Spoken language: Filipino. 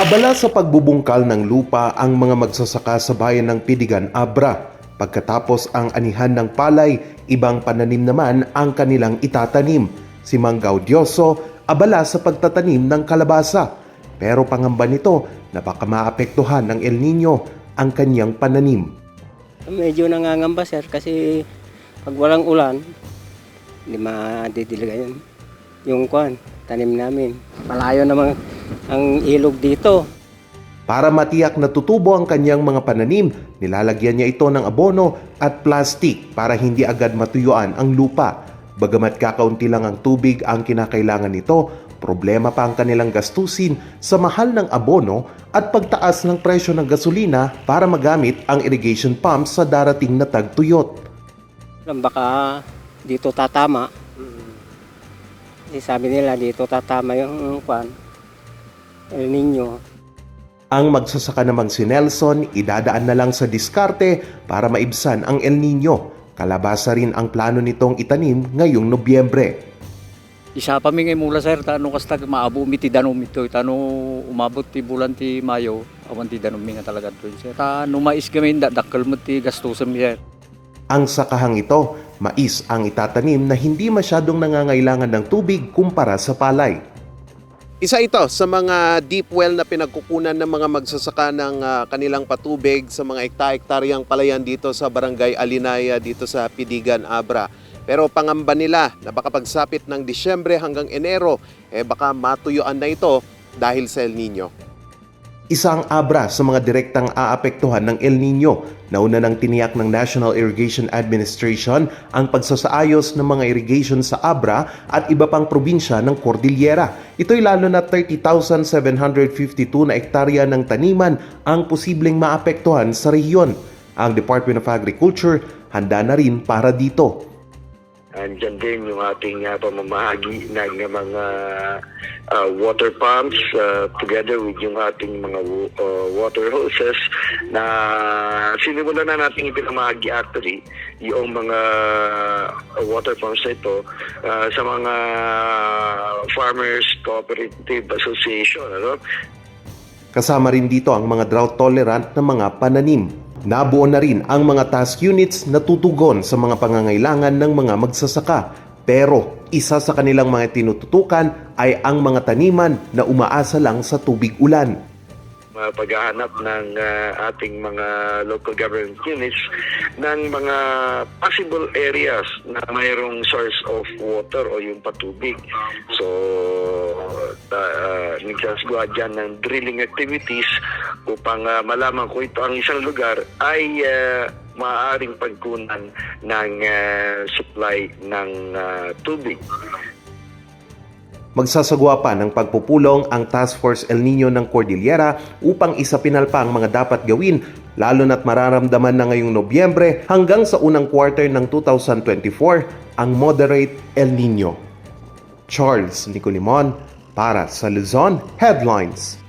Abala sa pagbubungkal ng lupa ang mga magsasaka sa bayan ng Pidigan, Abra. Pagkatapos ang anihan ng palay, ibang pananim naman ang kanilang itatanim. Si Mang Gaudioso, abala sa pagtatanim ng kalabasa. Pero pangamba nito na baka maapektuhan ng El Nino ang kanyang pananim. Medyo nangangamba sir kasi pag walang ulan, hindi madidiligan yung tanim namin. Malayo naman ang ilog dito. Para matiyak na tutubo ang kanyang mga pananim, nilalagyan niya ito ng abono at plastik para hindi agad matuyuan ang lupa. Bagamat kakaunti lang ang tubig ang kinakailangan nito, problema pa ang kanilang gastusin sa mahal ng abono at pagtaas ng presyo ng gasolina para magamit ang irrigation pump sa darating na tagtuyot. Baka dito tatama. Sabi nila dito tatama yung El Nino. Ang magsasaka namang si Nelson, idadaan na lang sa diskarte para maibsan ang El Nino. Kalabasa rin ang plano nitong itanim ngayong Nobyembre. Isa pa mi ngay mula sir, tano kasta maabo mi ti danom ito, tano umabot ti bulan ti Mayo, awan ti danom mi nga talaga to sir. Tano mais gamin dakkel mo ti gastusan mi sir. Ang sakahang ito, mais ang itatanim na hindi masyadong nangangailangan ng tubig kumpara sa palay. Isa ito sa mga deep well na pinagkukunan ng mga magsasaka ng kanilang patubig sa mga hektaryang palayan dito sa Barangay Alinaya dito sa Pidigan, Abra. Pero pangamba nila na baka pagsapit ng Disyembre hanggang Enero, baka matuyuan na ito dahil sa El Nino. Isang Abra sa mga direktang aapektuhan ng El Nino. Nauna nang tiniyak ng National Irrigation Administration ang pagsasaayos ng mga irrigation sa Abra at iba pang probinsya ng Cordillera. Ito'y lalo na 30,752 na hektarya ng taniman ang posibleng maapektuhan sa rehiyon. Ang Department of Agriculture handa na rin para dito. Andiyan din yung ating pamamahagi ng mga water pumps together with yung ating mga water hoses na sinimulan na natin ipinamahagi actually yung mga water pumps na ito sa mga Farmers Cooperative Association. Kasama rin dito ang mga drought-tolerant na mga pananim. Nabuo na rin ang mga task units na tutugon sa mga pangangailangan ng mga magsasaka. Pero isa sa kanilang mga tinututukan ay ang mga taniman na umaasa lang sa tubig ulan. Paghahanap ng ating mga local government units ng mga possible areas na mayroong source of water o yung patubig. So, nagsasagawa dyan ng drilling activities upang malaman kung ito ang isang lugar ay maaaring pagkunan ng supply ng tubig. Magsasagawa pa ng pagpupulong ang Task Force El Nino ng Cordillera upang isapinal pa ang mga dapat gawin, lalo na't mararamdaman na ngayong Nobyembre hanggang sa unang quarter ng 2024 ang moderate El Nino. Charles Nicolimon para sa Luzon Headlines.